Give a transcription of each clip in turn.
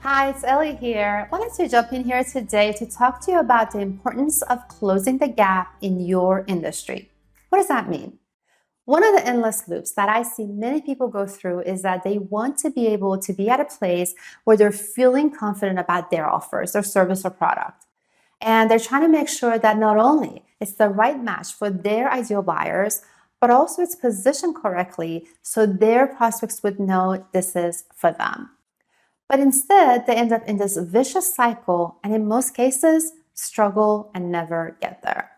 Hi, it's Ellie here. I wanted to jump in here today to talk to you about the importance of closing the gap in your industry. What does that mean? One of the endless loops that I see many people go through is that they want to be able to be at a place where they're feeling confident about their offers, their service or product. And they're trying to make sure that not only it's the right match for their ideal buyers, but also it's positioned correctly so their prospects would know this is for them. But instead, they end up in this vicious cycle and in most cases, struggle and never get there.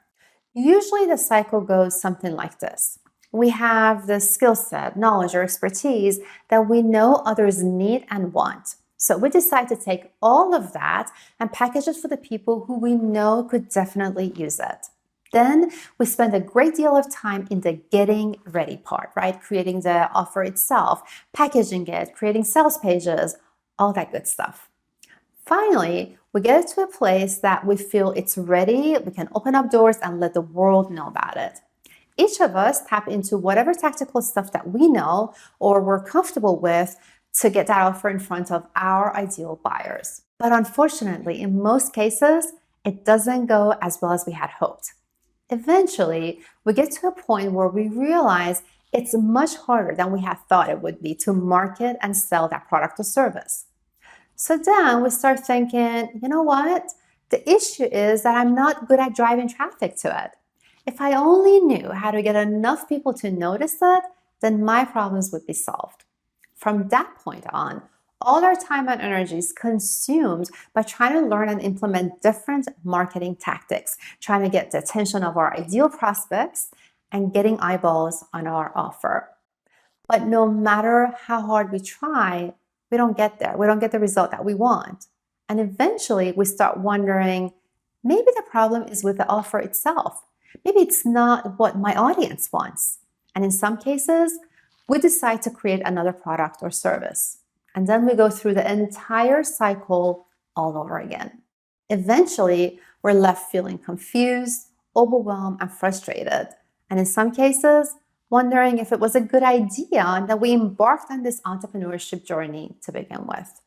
Usually, the cycle goes something like this. We have the skill set, knowledge, or expertise that we know others need and want. So we decide to take all of that and package it for the people who we know could definitely use it. Then we spend a great deal of time in the getting ready part, right? Creating the offer itself, packaging it, creating sales pages, all that good stuff. Finally, we get it to a place that we feel it's ready, we can open up doors and let the world know about it. Each of us tap into whatever tactical stuff that we know or we're comfortable with to get that offer in front of our ideal buyers. But unfortunately, in most cases, it doesn't go as well as we had hoped. Eventually, we get to a point where we realize it's much harder than we had thought it would be to market and sell that product or service. So then we start thinking, you know what? The issue is that I'm not good at driving traffic to it. If I only knew how to get enough people to notice it, then my problems would be solved. From that point on, all our time and energy is consumed by trying to learn and implement different marketing tactics, trying to get the attention of our ideal prospects and getting eyeballs on our offer. But no matter how hard we try, we don't get there. We don't get the result that we want. And eventually we start wondering, maybe the problem is with the offer itself. Maybe it's not what my audience wants. And in some cases, we decide to create another product or service. And then we go through the entire cycle all over again. Eventually, we're left feeling confused, overwhelmed, and frustrated. And in some cases, wondering if it was a good idea that we embarked on this entrepreneurship journey to begin with.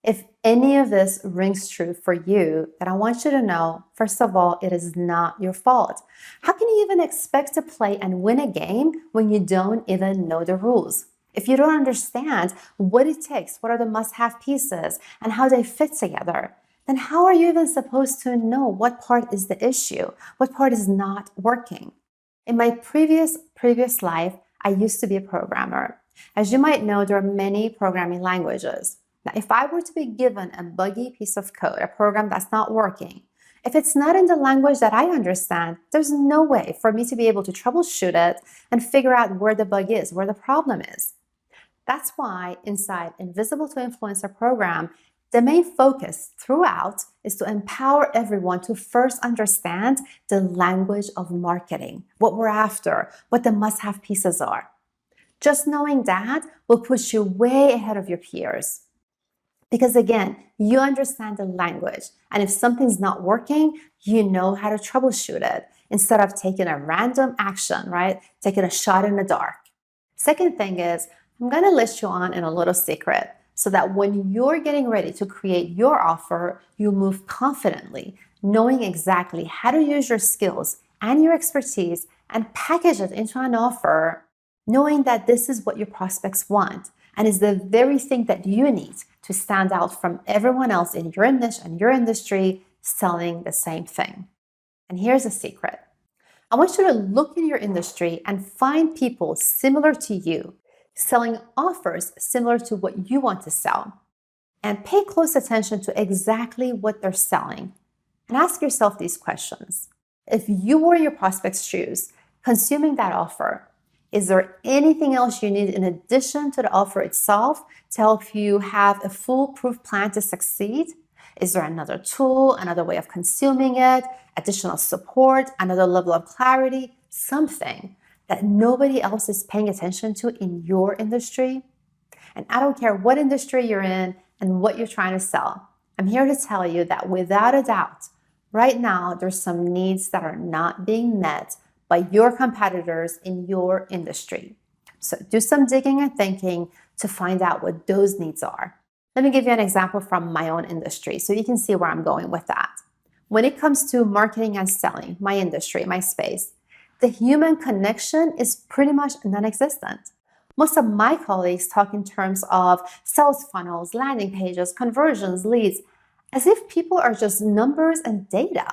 If any of this rings true for you, then I want you to know, first of all, it is not your fault. How can you even expect to play and win a game when you don't even know the rules? If you don't understand what it takes, what are the must-have pieces, and how they fit together, then how are you even supposed to know what part is the issue, what part is not working? In my previous life, I used to be a programmer. As you might know, there are many programming languages. Now, if I were to be given a buggy piece of code, a program that's not working, if it's not in the language that I understand, there's no way for me to be able to troubleshoot it and figure out where the bug is, where the problem is. That's why inside Invisible to Influencer program, the main focus throughout is to empower everyone to first understand the language of marketing, what we're after, what the must-have pieces are. Just knowing that will push you way ahead of your peers. Because again, you understand the language, and if something's not working, you know how to troubleshoot it instead of taking a random action, right? Taking a shot in the dark. Second thing is, I'm going to list you on in a little secret so that when you're getting ready to create your offer, you move confidently, knowing exactly how to use your skills and your expertise and package it into an offer, knowing that this is what your prospects want and is the very thing that you need to stand out from everyone else in your niche and your industry selling the same thing. And here's a secret. I want you to look in your industry and find people similar to you, selling offers similar to what you want to sell, and pay close attention to exactly what they're selling. And ask yourself these questions. If you were in your prospect's shoes, consuming that offer, is there anything else you need in addition to the offer itself to help you have a foolproof plan to succeed? Is there another tool, another way of consuming it, additional support, another level of clarity, something that nobody else is paying attention to in your industry? And I don't care what industry you're in and what you're trying to sell. I'm here to tell you that without a doubt, right now, there's some needs that are not being met by your competitors in your industry. So do some digging and thinking to find out what those needs are. Let me give you an example from my own industry so you can see where I'm going with that. When it comes to marketing and selling, my industry, my space, the human connection is pretty much non-existent. Most of my colleagues talk in terms of sales funnels, landing pages, conversions, leads, as if people are just numbers and data.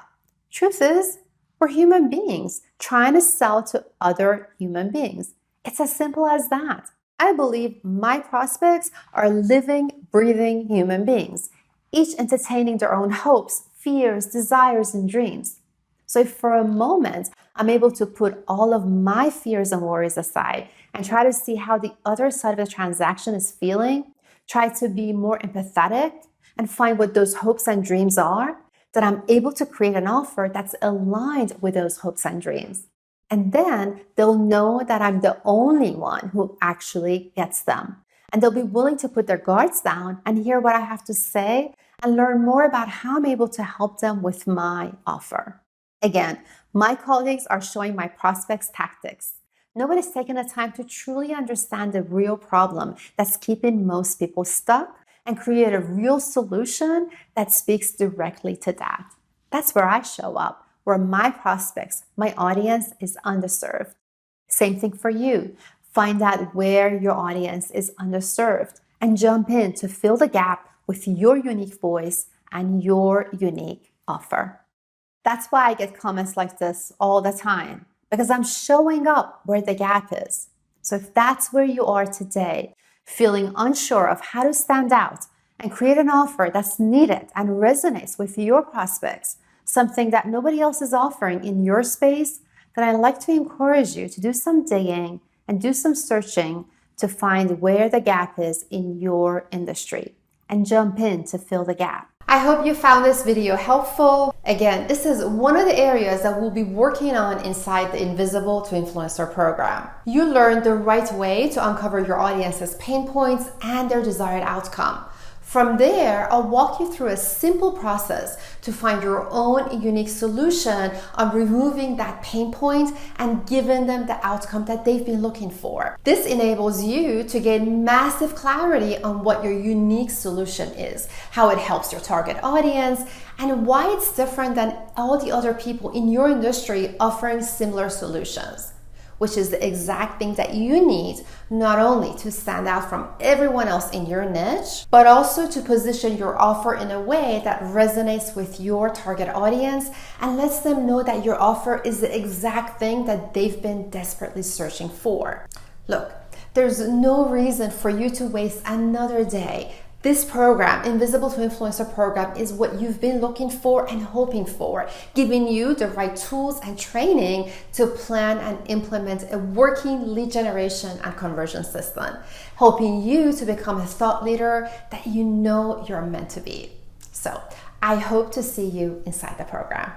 Truth is, we're human beings trying to sell to other human beings. It's as simple as that. I believe my prospects are living, breathing human beings, each entertaining their own hopes, fears, desires, and dreams. So if for a moment I'm able to put all of my fears and worries aside and try to see how the other side of the transaction is feeling, try to be more empathetic and find what those hopes and dreams are, then I'm able to create an offer that's aligned with those hopes and dreams. And then they'll know that I'm the only one who actually gets them. And they'll be willing to put their guards down and hear what I have to say and learn more about how I'm able to help them with my offer. Again, my colleagues are showing my prospects tactics. Nobody's taken the time to truly understand the real problem that's keeping most people stuck and create a real solution that speaks directly to that. That's where I show up, where my prospects, my audience is underserved. Same thing for you. Find out where your audience is underserved and jump in to fill the gap with your unique voice and your unique offer. That's why I get comments like this all the time, because I'm showing up where the gap is. So if that's where you are today, feeling unsure of how to stand out and create an offer that's needed and resonates with your prospects, something that nobody else is offering in your space, then I'd like to encourage you to do some digging and do some searching to find where the gap is in your industry and jump in to fill the gap. I hope you found this video helpful. Again, this is one of the areas that we'll be working on inside the Invisible to Influencer program. You learn the right way to uncover your audience's pain points and their desired outcome. From there, I'll walk you through a simple process to find your own unique solution on removing that pain point and giving them the outcome that they've been looking for. This enables you to gain massive clarity on what your unique solution is, how it helps your target audience, and why it's different than all the other people in your industry offering similar solutions, which is the exact thing that you need, not only to stand out from everyone else in your niche, but also to position your offer in a way that resonates with your target audience and lets them know that your offer is the exact thing that they've been desperately searching for. Look, there's no reason for you to waste another day. This program, Invisible to Influencer program, is what you've been looking for and hoping for, giving you the right tools and training to plan and implement a working lead generation and conversion system, helping you to become a thought leader that you know you're meant to be. So I hope to see you inside the program.